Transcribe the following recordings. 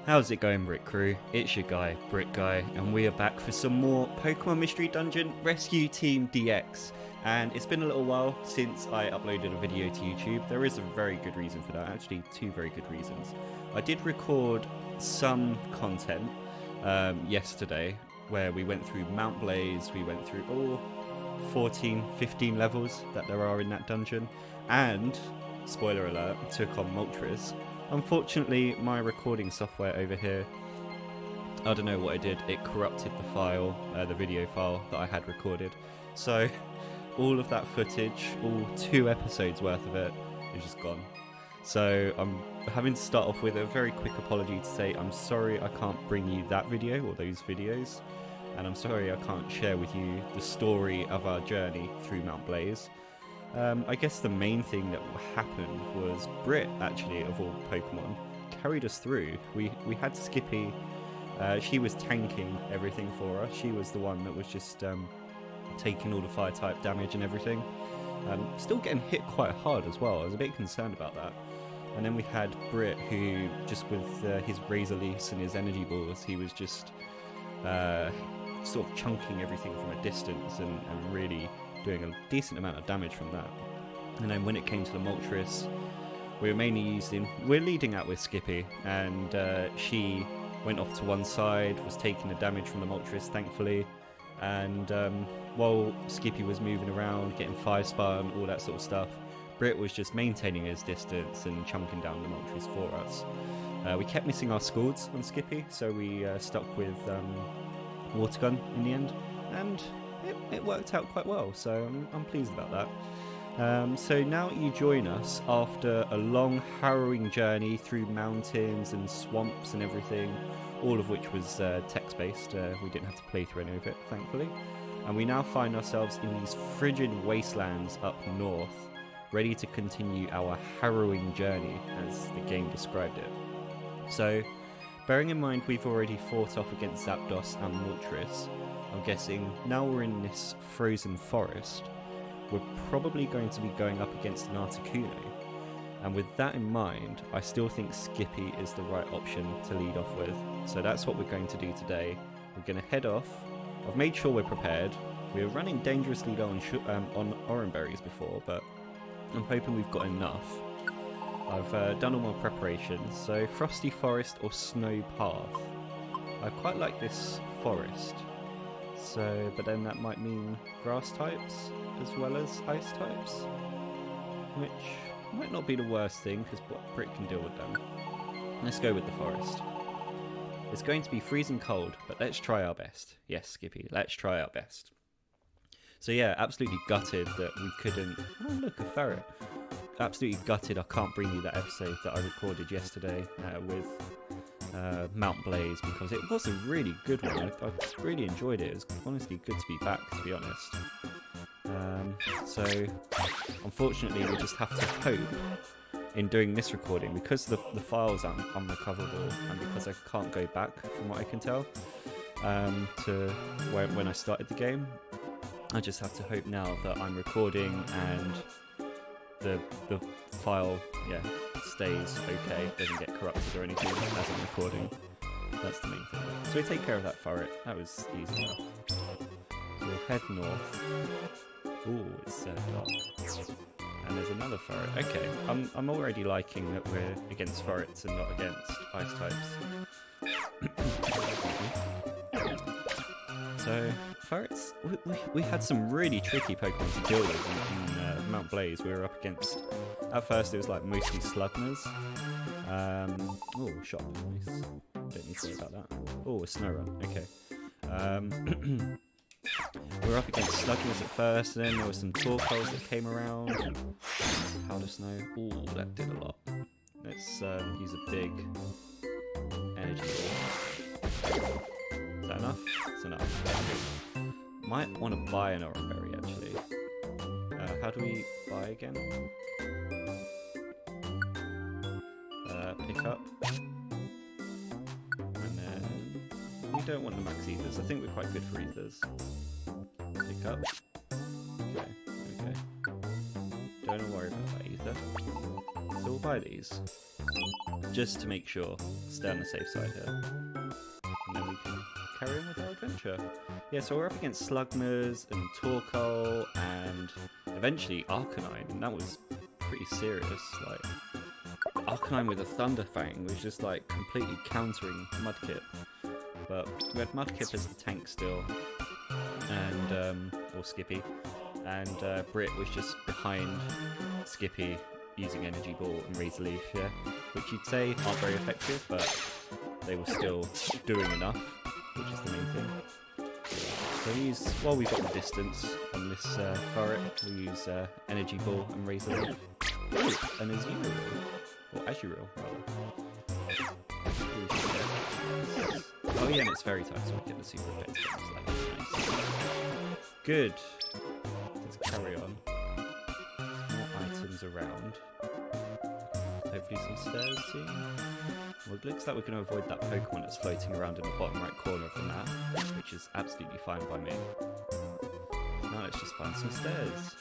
How's it going, Brit crew? It's your guy, Brit Guy, and we are back for some more Pokemon Mystery Dungeon Rescue Team DX. And it's been a little while since I uploaded a video to YouTube. There is a very good reason for that, actually two very good reasons. I did record some content yesterday where we went through Mount Blaze, we went through all 14, 15 levels that there are in that dungeon, and, spoiler alert, took on Moltres. Unfortunately, my recording software over here, I don't know what it did, it corrupted the file, the video file that I had recorded. So all of that footage, all 2 episodes worth of it, is just gone. So I'm having to start off with a very quick apology to say I'm sorry I can't bring you that video or those videos, and I'm sorry I can't share with you the story of our journey through Mount Blaze. I guess the main thing that happened was Brit, actually, of all Pokemon, carried us through. We had Skippy, she was tanking everything for us. She was the one that was just taking all the fire type damage and everything. Still getting hit quite hard as well. I was a bit concerned about that. And then we had Brit, who just with his Razor Leafs and his energy balls, he was just sort of chunking everything from a distance and really doing a decent amount of damage from that. And then when it came to the Moltres, we're leading out with Skippy, and she went off to one side, was taking the damage from the Moltres, thankfully, and while Skippy was moving around, getting fire spun, all that sort of stuff, Brit was just maintaining his distance and chunking down the Moltres for us. We kept missing our Scalds on Skippy, so we stuck with Water Gun in the end, and it worked out quite well, so I'm pleased about that. So now you join us after a long, harrowing journey through mountains and swamps and everything, all of which was text-based. We didn't have to play through any of it, thankfully. And we now find ourselves in these frigid wastelands up north, ready to continue our harrowing journey, as the game described it. So, bearing in mind we've already fought off against Zapdos and Moltres, I'm guessing now we're in this frozen forest, we're probably going to be going up against an Articuno. And with that in mind, I still think Skippy is the right option to lead off with. So that's what we're going to do today. We're going to head off. I've made sure we're prepared. We were running dangerously low on orange berries before, but I'm hoping we've got enough. I've done all my preparations. So Frosty Forest or Snow Path. I quite like this forest. So, but then that might mean grass types as well as ice types, which might not be the worst thing because Brit can deal with them. Let's go with the forest. It's going to be freezing cold, but let's try our best. Yes, Skippy, let's try our best. So yeah, absolutely gutted that we couldn't... Oh, look, a ferret. Absolutely gutted I can't bring you that episode that I recorded yesterday with Mount Blaze, because it was a really good one. I really enjoyed it. It was honestly good to be back, to be honest. So unfortunately we just have to hope in doing this recording, because the files are unrecoverable and because I can't go back from what I can tell to when I started the game. I just have to hope now that I'm recording and the file stays okay, doesn't get corrupted or anything as I'm recording. That's the main thing. So we take care of that ferret. That was easy enough. So we'll head north. Ooh, it's dark. And there's another ferret. Okay, I'm already liking that we're against ferrets and not against ice types. So ferrets, we had some really tricky Pokemon to deal with in Mount Blaze. We were up against, at first it was like mostly Slugners. Oh, shot, nice. Don't need to worry about that. Oh, a snow run, okay. We were up against Slugners at first, and then there were some Torkoals that came around. Powder Snow, ooh, that did a lot. Let's use a big energy ball. Is that enough? It's enough. Might want to buy an orange berry actually. How do we buy again? Pick up. And then we don't want the max ethers. I think we're quite good for ethers. Pick up. Okay, there we go. Don't worry about that ether. So we'll buy these. just to make sure. Stay on the safe side here. And then we can carry on with our adventure. Yeah, so we're up against Slugmas and Torkoal and eventually Arcanine, and that was pretty serious. Like, Arcanine with a Thunder Fang was just like completely countering Mudkip. But we had Mudkip as the tank still, and or Skippy, and Brit was just behind Skippy using Energy Ball and Razor Leaf, yeah, which you'd say aren't very effective, but they were still doing enough, which is the main thing. So we use, while we've got the distance on this turret, we use Energy Ball and Razor Leaf. Ooh, and Azurill, or Azurill rather. Oh yeah, and it's very tight, so we get the super effective. So that's nice. Good. Let's carry on. More items around. Hopefully some stairs soon. Well, it looks like we're going to avoid that Pokemon that's floating around in the bottom right corner of the map, which is absolutely fine by me. Now let's just find some stairs.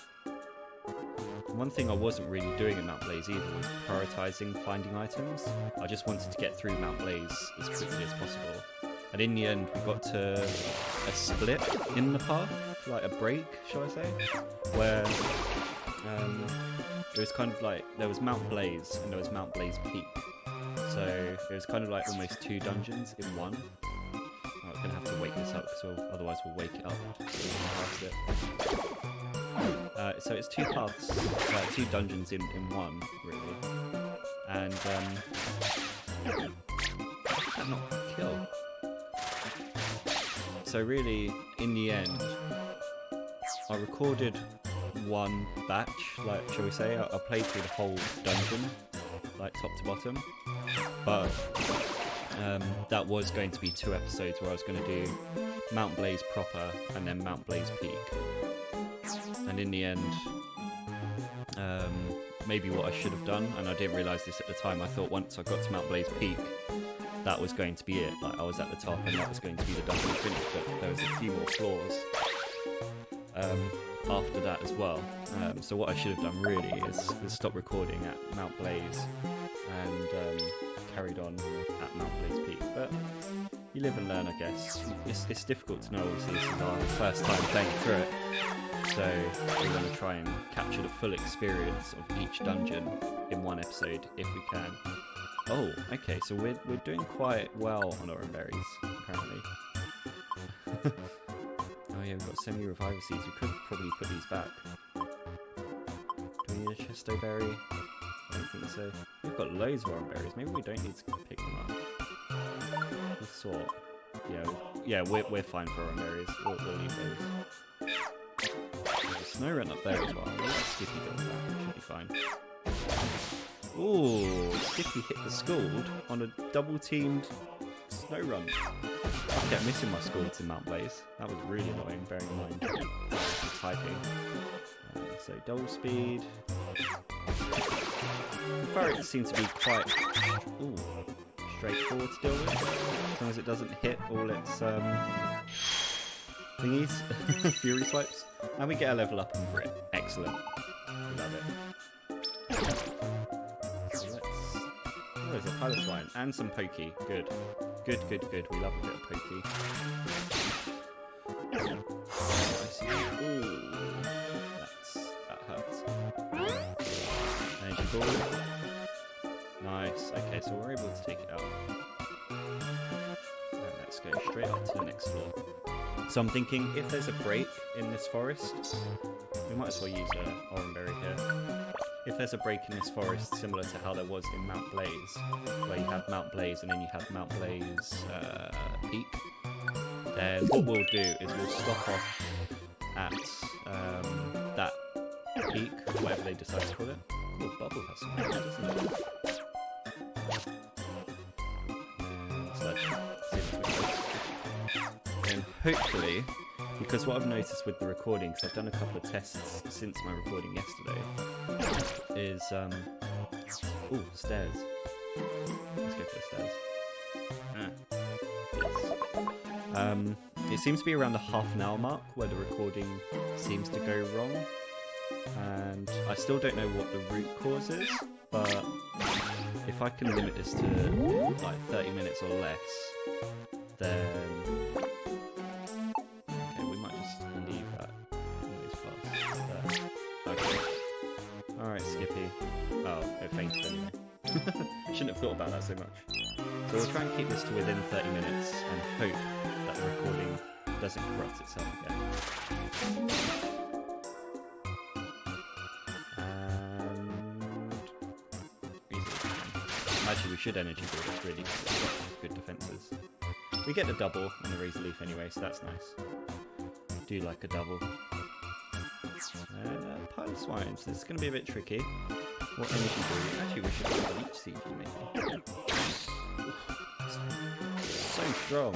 One thing I wasn't really doing in Mount Blaze either was prioritising finding items. I just wanted to get through Mount Blaze as quickly as possible. And in the end, we got to a split in the path, like a break, shall I say, where it was kind of like there was Mount Blaze and there was Mount Blaze Peak. So it was kind of like almost two dungeons in one. I'm going to have to wake this up because otherwise we'll wake it up. So it's two paths, two dungeons in one, really. And not kill. So really, in the end, I recorded one batch, like, shall we say, I played through the whole dungeon, like top to bottom, but that was going to be 2 episodes where I was going to do Mount Blaze proper and then Mount Blaze Peak. And in the end, maybe what I should have done, and I didn't realise this at the time, I thought once I got to Mount Blaze Peak, that was going to be it. Like, I was at the top and that was going to be the dungeon finish, but there was a few more floors after that as well. So what I should have done really is stop recording at Mount Blaze and carried on at Mount Blaze Peak. But you live and learn, I guess. It's difficult to know, obviously, this is our first time playing through it. So we're going to try and capture the full experience of each dungeon in one episode if we can. Oh, okay, so we're doing quite well on our berries, apparently. Oh yeah, we've got semi-revival seeds. We could probably put these back. Do we need a Chesto berry? I don't think so. We've got loads of orange berries. Maybe we don't need to pick them up. We'll sort. Yeah, we're fine for orange berries. We'll leave those. There's a snow run up there as well. We'll let Skippy go with that. Should be fine. Ooh, Skippy hit the Scald on a double-teamed snow run. I kept missing my Scalds in Mount Blaze. That was really annoying, bearing in mind the typing. So double speed. The Ferret seems to be quite straightforward to deal with, as long as it doesn't hit all its thingies, Fury Swipes. And we get a level up on Brit. Excellent. We love it. There's a pilot line and some pokey. Good. Good. We love a bit of pokey. Ooh, that hurts. Energy ball. Nice. Okay, so we're able to take it out. And let's go straight up to the next floor. So I'm thinking, if there's a break in this forest, we might as well use an orange berry here. If there's a break in this forest, similar to how there was in Mount Blaze, where you have Mount Blaze and then you have Mount Blaze Peak, then what we'll do is we'll stop off at that peak, whatever they decide to call it. Oh, Bubble has some names, doesn't it? And hopefully, because what I've noticed with the recording, because I've done a couple of tests since my recording yesterday, is ooh, stairs. Let's go for the stairs. Yes. It seems to be around the half-an-hour mark where the recording seems to go wrong, and I still don't know what the root cause is, but if I can limit this to like 30 minutes or less, then okay, we might just leave that noise pass there. Okay. Alright, Skippy. Oh, it fainted anyway. Shouldn't have thought about that so much. So we'll try and keep this to within 30 minutes and hope that the recording doesn't corrupt itself again. Actually, we should energy ball this really because it's got good defences. We get the double on the Razor Leaf anyway, so that's nice. Do like a double. And Pile of Swines, this is going to be a bit tricky. What energy ball? Actually, we should do a Leech Siege maybe. So strong.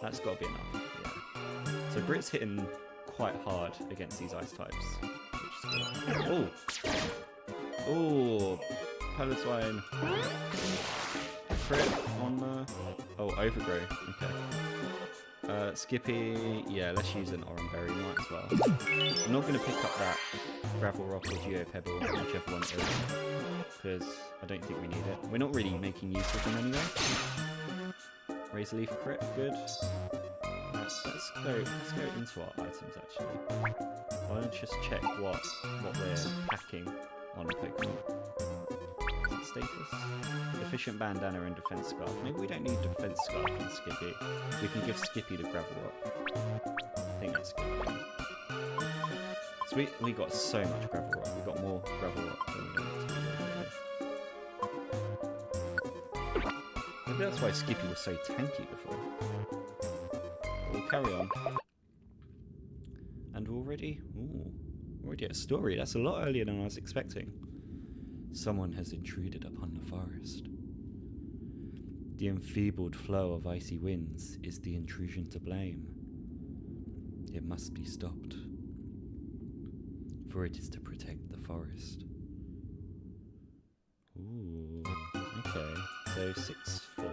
That's got to be enough. Yeah. So Brit's hitting quite hard against these ice types. Which is good. Oh! Oh! Pile of Swine. Crit on oh, Overgrow. Okay. Skippy, yeah, let's use an Oran Berry, might as well. I'm not going to pick up that Gravel Rock or Geo Pebble, whichever one it is, because I don't think we need it. We're not really making use of them anyway. Razor Leaf crit, good. Let's go into our items actually. I'll just check what we're packing on the Pokemon. Status. Efficient Bandana and Defense Scarf. Maybe we don't need Defense Scarf on Skippy. We can give Skippy the Gravel Rock. I think that's good. So we got so much Gravel Rock. We got more Gravel Rock than we wanted to. Maybe that's why Skippy was so tanky before. But we'll carry on. And already a story. That's a lot earlier than I was expecting. Someone has intruded upon the forest. The enfeebled flow of icy winds is the intrusion to blame. It must be stopped, for it is to protect the forest. Ooh, okay, so 6-4.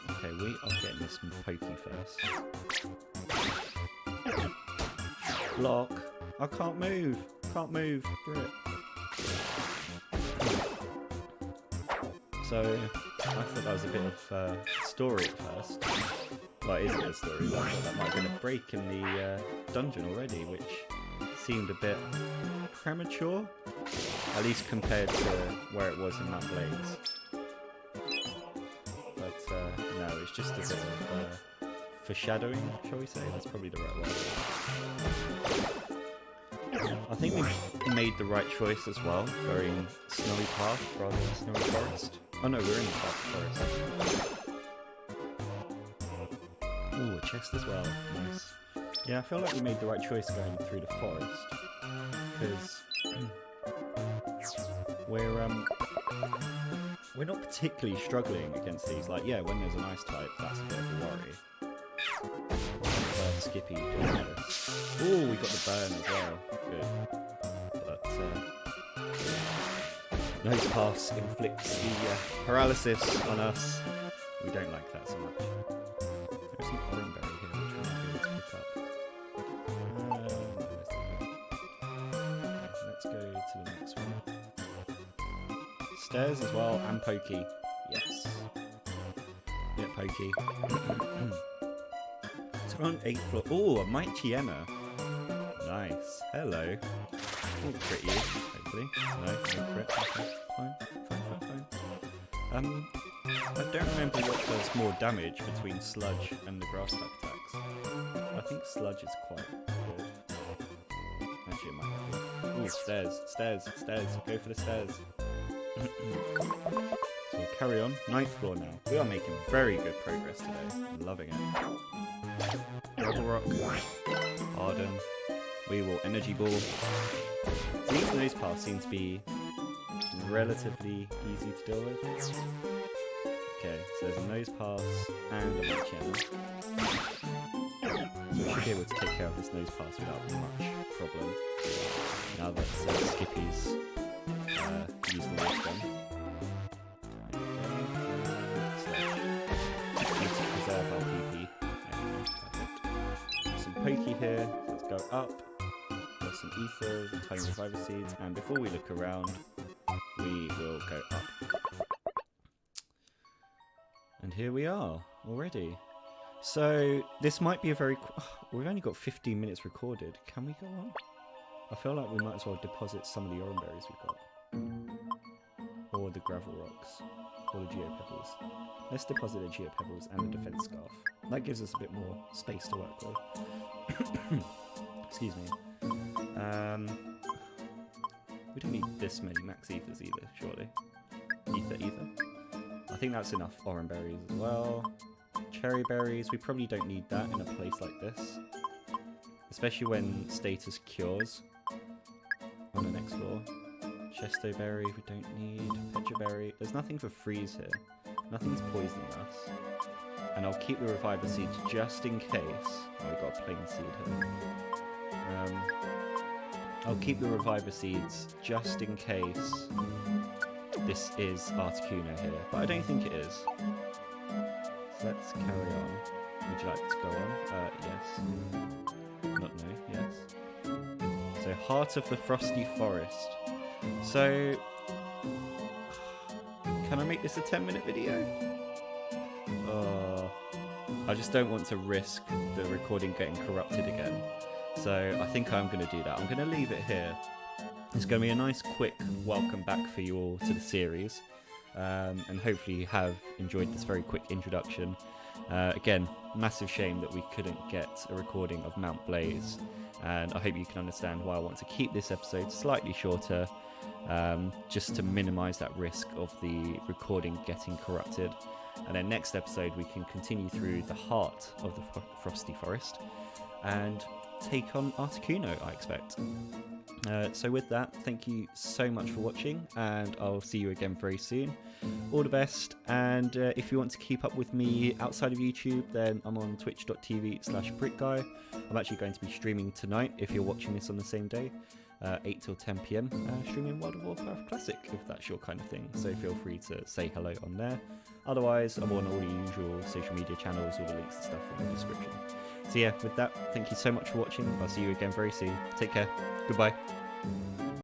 Okay, we are getting this pokey first. Block. I can't move. Can't move, Brit. So, I thought that was a bit of story at first. Well, it isn't a story, but I thought that might have been a break in the dungeon already, which seemed a bit premature. At least compared to where it was in Mount Blades. But, no, it's just a bit of foreshadowing, shall we say? That's probably the right word. I think we made the right choice as well, going Snowy Path rather than Snowy Forest. Oh no, we're in the Forest. Ooh, a chest as well. Nice. Yeah, I feel like we made the right choice going through the forest. Because we're not particularly struggling against these. Like, yeah, when there's an ice type, that's a bit of a worry. Skippy doing this. Ooh, we got the burn as well. Good. But Nose Pass inflicts the paralysis on us. We don't like that so much. There's an Oran Berry here which we might be able to pick up. Let's go to the next one. Stairs as well, and Pokey. Yes. Yeah, Pokey. So we're on 8th floor. Oh, a Mightyena. Nice. Hello. We'll crit you, hopefully. No crit. Okay, fine. I don't remember what does more damage between Sludge and the grass type attacks. I think Sludge is quite good. Actually, it might not be. Ooh, stairs. Go for the stairs. So we'll carry on. 9th floor now. We are making very good progress today. I'm loving it. Gravel Rock. Harden. We will Energy Ball. These Nose Paths seem to be relatively easy to deal with. Okay, so there's a Nose Pass and a Mightyena. So we should be able to take care of this Nose Pass without much problem. Now that Skippy's used the Waste Gun. Need to preserve our PP. Perfect. Some Pokey here, so let's go up. Got some Ethers and Tiny Reviver Seeds, and before we look around, we will go up. And here we are already. So this might be a very... we've only got 15 minutes recorded. Can we go on? I feel like we might as well deposit some of the orange berries we've got. Or the gravel rocks. Or the geopebbles. Let's deposit the geopebbles and the defense scarf. That gives us a bit more space to work with. Excuse me. We don't need this many max ethers either, surely. Ether. I think that's enough orange berries as well. Cherry berries, we probably don't need that in a place like this. Especially when status cures on the next floor. Chesto berry, we don't need. Pecha berry. There's nothing for freeze here. Nothing's poisoning us. And I'll keep the reviver seeds just in case. Oh, we got a plain seed here. I'll keep the reviver seeds just in case this is Articuno here. But I don't think it is. So let's carry on. Would you like to go on? Yes. Not no, yes. So, Heart of the Frosty Forest. So, can I make this a 10-minute video? I just don't want to risk the recording getting corrupted again. So, I think I'm going to do that. I'm going to leave it here. It's going to be a nice, quick welcome back for you all to the series. And hopefully you have enjoyed this very quick introduction. Again, massive shame that we couldn't get a recording of Mount Blaze. And I hope you can understand why I want to keep this episode slightly shorter. Just to minimise that risk of the recording getting corrupted. And then next episode we can continue through the heart of the Frosty Forest and take on Articuno, I expect. So with that, thank you so much for watching, and I'll see you again very soon. All the best, and if you want to keep up with me outside of YouTube, then I'm on twitch.tv/BritGuy. I'm actually going to be streaming tonight, if you're watching this on the same day, 8 till 10 PM, streaming World of Warcraft Classic, if that's your kind of thing, so feel free to say hello on there. Otherwise, I'm on all the usual social media channels, all the links and stuff in the description. So yeah, with that, thank you so much for watching. I'll see you again very soon. Take care. Goodbye.